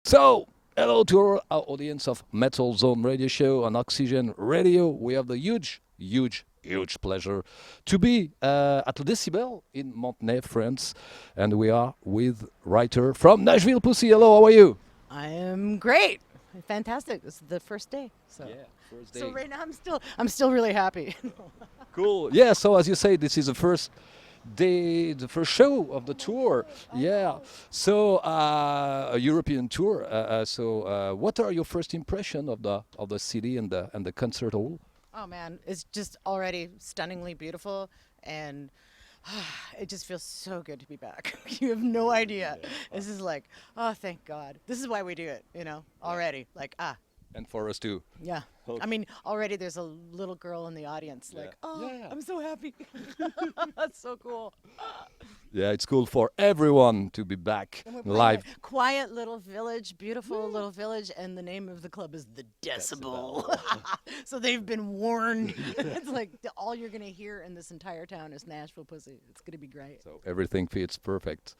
So, hello to our audience of Metal Zone Radio Show on Oxygène Radio. We have the huge pleasure to be at Décibel in Montenay, France. And we are with Ruyter from Nashville Pussy. Hello, how are you? I am great. Fantastic. This is the first day. So first day. so right now I'm still really happy. Cool. Yeah, so as you say, this is the first day, the first show of the tour. Yeah. So a European tour. What are your first impression of the city and the concert hall? Oh man, it's just already stunningly beautiful and it just feels so good to be back. You have no idea. This is like, oh, thank God. This is why we do it, already. Like, And for us too. yeah. Okay. I mean, already there's a little girl in the audience like, oh, Yeah. I'm so happy. That's so cool. Yeah, it's cool for everyone to be back And we're playing live. a quiet little village, beautiful little village, and the name of the club is the Decibel. So they've been warned. It's like all you're gonna hear in this entire town is Nashville Pussy. It's gonna be great. So everything fits perfect.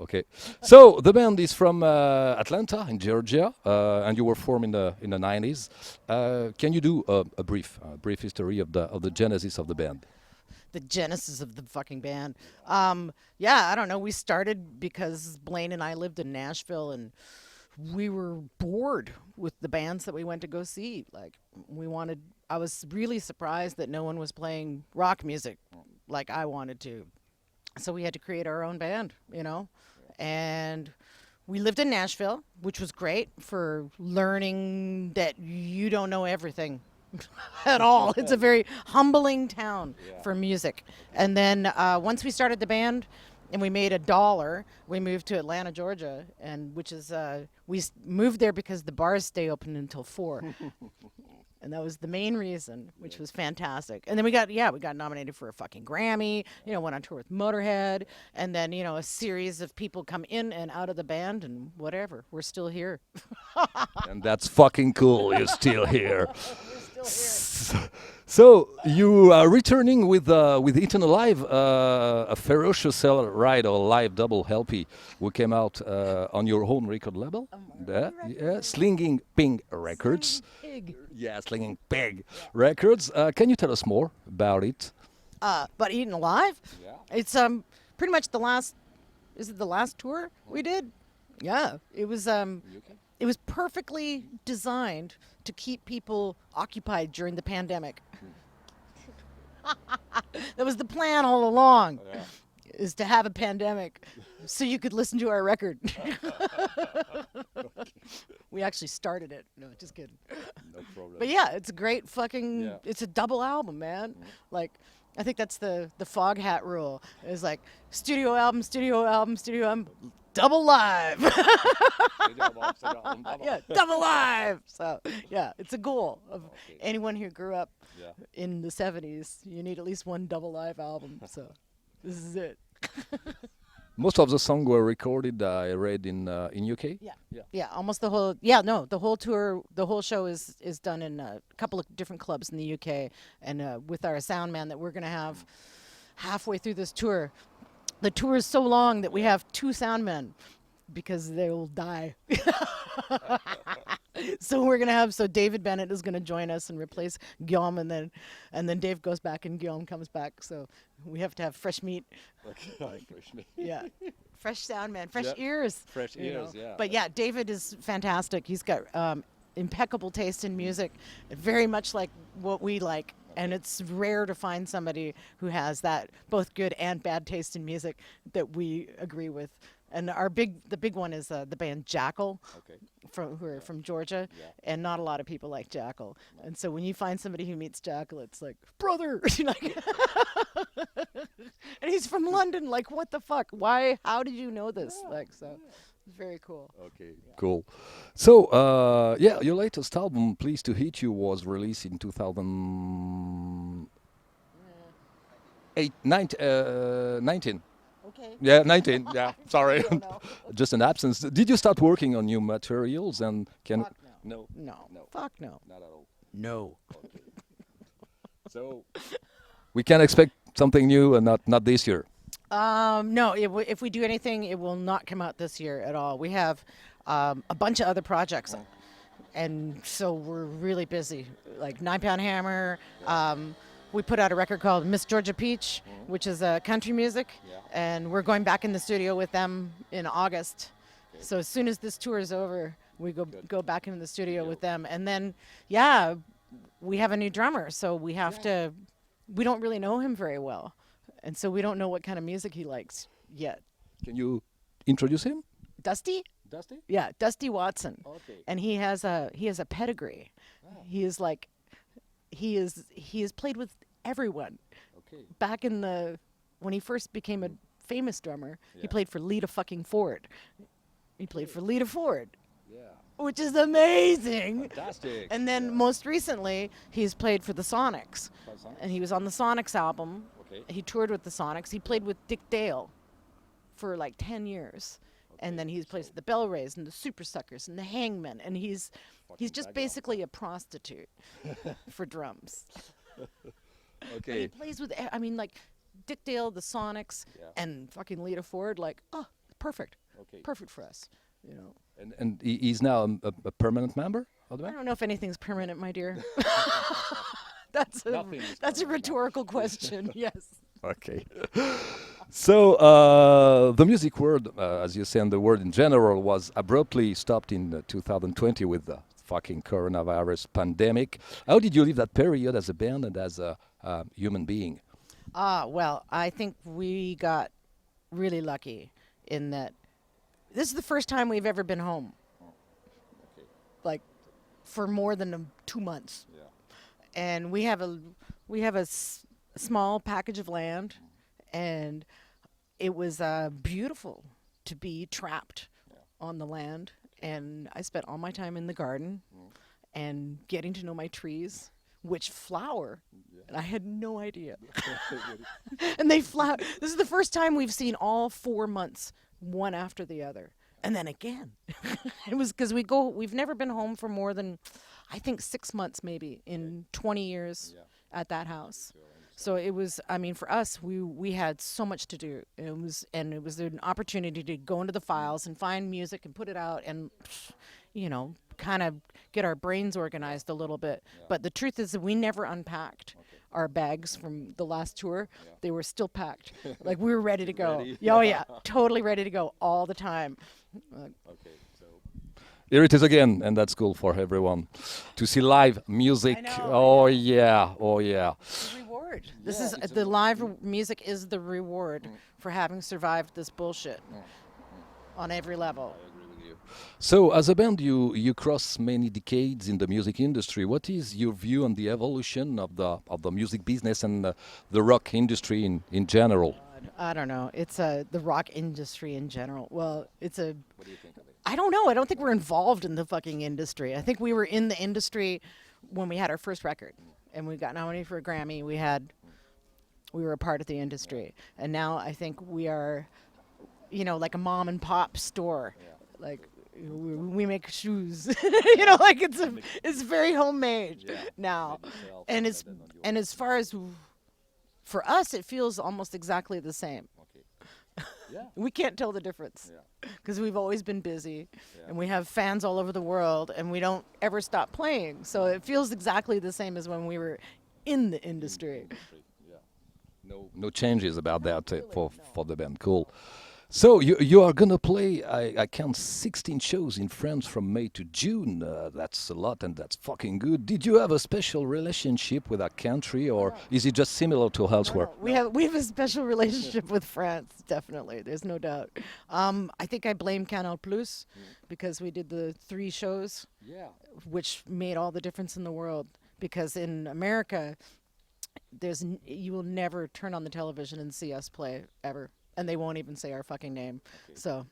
Okay, so the band is from Atlanta in Georgia, and you were formed in the 90s. Can you do a brief history of the genesis of the band? The genesis of the fucking band. Yeah, I don't know. We started because Blaine and I lived in Nashville and we were bored with the bands that we went to go see. Like I was really surprised that no one was playing rock music like I wanted to. So we had to create our own band, and we lived in Nashville, which was great for learning that you don't know everything at all. It's a very humbling town for music. And then once we started the band and we made $1, we moved to Atlanta, Georgia, and which is moved there because the bars stay open until 4. And that was the main reason, which was fantastic. And then we got nominated for a fucking Grammy, went on tour with Motorhead, and then, a series of people come in and out of the band and whatever. We're still here. And that's fucking cool. You're still here. So you are returning with Eaton Alive, a ferocious ride or live double LP who came out on your own record label. Slinging Pig Records. Pig. Yeah, Slinging Pig Records. Can you tell us more about it? But Eaton Alive? Yeah. It's pretty much the last. Is it the last tour we did? Yeah, it was. It was perfectly designed to keep people occupied during the pandemic. That was the plan all along, is to have a pandemic so you could listen to our record. We actually started it. No, just kidding. No problem. But yeah, it's a great fucking, it's a double album, man. Like, I think that's the fog hat rule. It's like studio album, double live. Yeah, double live. So yeah, it's a goal of anyone who grew up in the 70s. You need at least one double live album. So this is it. Most of the songs were recorded, I read, in UK? Yeah, almost the whole, the whole tour, the whole show is done in a couple of different clubs in the UK, and with our sound man that we're going to have halfway through this tour. The tour is so long that we have 2 sound men because they will die. So we're gonna have David Bennett is gonna join us and replace Guillaume, and then Dave goes back and Guillaume comes back. So we have to have fresh meat. Okay, fresh meat. Yeah, fresh sound man, fresh ears. Fresh ears, yeah. But yeah, David is fantastic. He's got impeccable taste in music, very much like what we like. And it's rare to find somebody who has that, both good and bad taste in music, that we agree with. And the big one is the band Jackal, who are from Georgia, and not a lot of people like Jackal. And so when you find somebody who meets Jackal, it's like, brother, and he's from London. Like, what the fuck? Why? How did you know this? It's very cool. Okay, cool. So, your latest album, Pleased to Hit You, was released in 2019. Okay. Yeah, 19. Yeah, sorry. I don't know. Just an absence. Did you start working on new materials and can? Fuck No. No. No. Fuck no. Not at all. No. Okay. So we can expect something new, and not this year. No, if we do anything, it will not come out this year at all. We have a bunch of other projects. And so we're really busy. Like 9 Pound Hammer. We put out a record called Miss Georgia Peach, which is country music. And we're going back in the studio with them in August. So as soon as this tour is over, we go back into the studio with them. And then, we have a new drummer. So we have to, we don't really know him very well. And so we don't know what kind of music he likes yet. Can you introduce him? Dusty? Dusty? Yeah, Dusty Watson. Okay. And he has a pedigree. He is like he has played with everyone. Okay. Back in when he first became a famous drummer, he played for Lita fucking Ford. He played for Lita Ford. Yeah. Which is amazing. Fantastic. And then most recently, he's played for the Sonics. And he was on the Sonics album. Okay. He toured with the Sonics. He played with Dick Dale for like 10 years. And then he's played with the Bell Rays and the Super Suckers and the Hangmen. And he's just basically a prostitute for drums. Okay. And he plays with, I mean, like Dick Dale, the Sonics, and fucking Lita Ford. Like, perfect. Okay. Perfect for us, you know. And he's now a permanent member of the I band? don't know if anything's permanent, my dear. That's a rhetorical question. Yes. Okay. So the music world, as you say, and the world in general, was abruptly stopped in 2020 with the fucking coronavirus pandemic. How did you live that period as a band and as a human being? Well, I think we got really lucky in that this is the first time we've ever been home. Okay. Like for more than 2 months. Yeah. And we have a small package of land, and it was beautiful to be trapped on the land. And I spent all my time in the garden and getting to know my trees, which flower. And I had no idea. And they flower. This is the first time we've seen all 4 months, one after the other. And then again. It was because we've never been home for more than, I think, 6 months maybe in 20 years at that house. So it was, I mean, for us, we had so much to do. It was an opportunity to go into the files and find music and put it out and, you know, kind of get our brains organized a little bit. But the truth is that we never unpacked our bags from the last tour. They were still packed. Like we were ready to go. Oh yeah, totally ready to go all the time. Okay, so here it is again, and that's cool for everyone to see live music. Oh yeah. The reward. This is the live music is the reward for having survived this bullshit on every level. So, as a band, you cross many decades in the music industry. What is your view on the evolution of the music business and the rock industry in general? I don't know. It's the rock industry in general. Well, it's a. What do you think of it? I don't know. I don't think we're involved in the fucking industry. I think we were in the industry when we had our first record, and we got nominated for a Grammy. We were a part of the industry, and now I think we are, you know, like a mom and pop store, like. We make shoes, you know, like it's very homemade now, and as far as for us, it feels almost exactly the same. Okay. Yeah. We can't tell the difference because we've always been busy, and we have fans all over the world, and we don't ever stop playing. So it feels exactly the same as when we were in the industry. No changes about that for the band. Cool. So you are gonna play, I count 16 shows in France from May to June. That's a lot, and that's fucking good. Did you have a special relationship with that country, or is it just similar to elsewhere? No. We have a special relationship with France, definitely. There's no doubt. I think I blame Canal Plus because we did the 3 shows, which made all the difference in the world. Because in America, you will never turn on the television and see us play ever. And they won't even say our fucking name. Okay. So,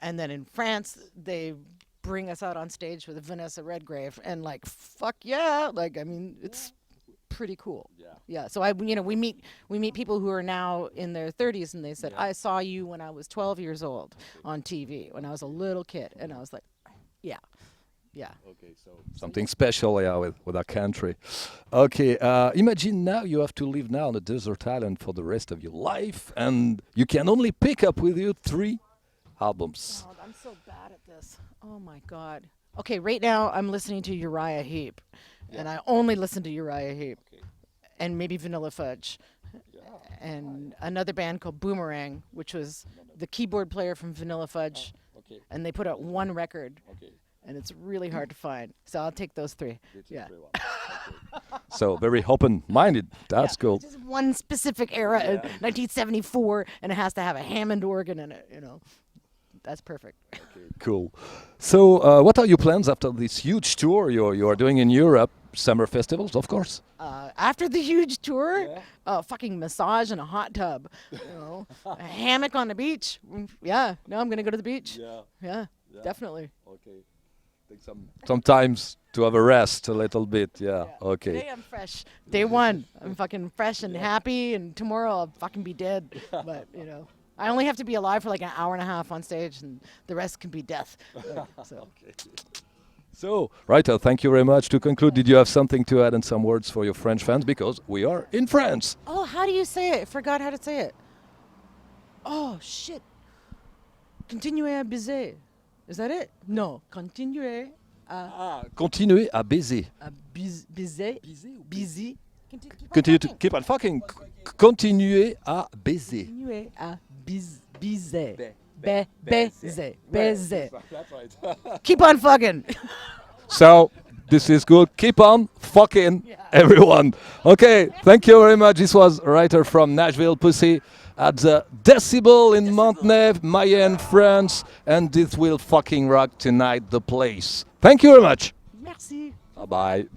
and then in France, they bring us out on stage with Vanessa Redgrave, and like, fuck yeah, like I mean, it's pretty cool. Yeah. So we meet people who are now in their 30s, and they said, I saw you when I was 12 years old on TV when I was a little kid, and I was like, yeah. Okay, so something special, with our country. Okay, imagine now you have to live now on a desert island for the rest of your life, and you can only pick up with you 3 albums. Oh, I'm so bad at this. Oh my God. Okay, right now I'm listening to Uriah Heep, and I only listen to Uriah Heep, and maybe Vanilla Fudge, and another band called Boomerang, which was the keyboard player from Vanilla Fudge, and they put out one record, and it's really hard to find. So I'll take those three. Yeah. So very open-minded. That's cool. Just one specific era, 1974, and it has to have a Hammond organ in it. You know, that's perfect. Cool. So what are your plans after this huge tour you are doing in Europe? Summer festivals, of course. After the huge tour, fucking massage in a hot tub, you know, a hammock on the beach. Yeah, no, I'm gonna go to the beach. Yeah, definitely. Okay. Take sometimes to have a rest a little bit. Yeah. Okay. Today I'm fresh. Day one, I'm fucking fresh and happy, and tomorrow I'll fucking be dead. But you know, I only have to be alive for like an hour and a half on stage, and the rest can be death. So. So, Ruyter, thank you very much. To conclude, did you have something to add and some words for your French fans? Because we are in France. Oh, how do you say it? I forgot how to say it. Oh, shit. Continuez à baiser. Is that it? No. Continuez à... Continuez à baiser. À baiser. Baiser. Continue to keep on fucking. Continuez à baiser. Continuez à baiser. Baiser. Baiser. Keep on fucking. So, this is good. Keep on fucking everyone. Okay, thank you very much. This was Ruyter from Nashville Pussy at the Décibel in Montenay, Mayenne, France. And this will fucking rock tonight the place. Thank you very much. Merci. Bye-bye.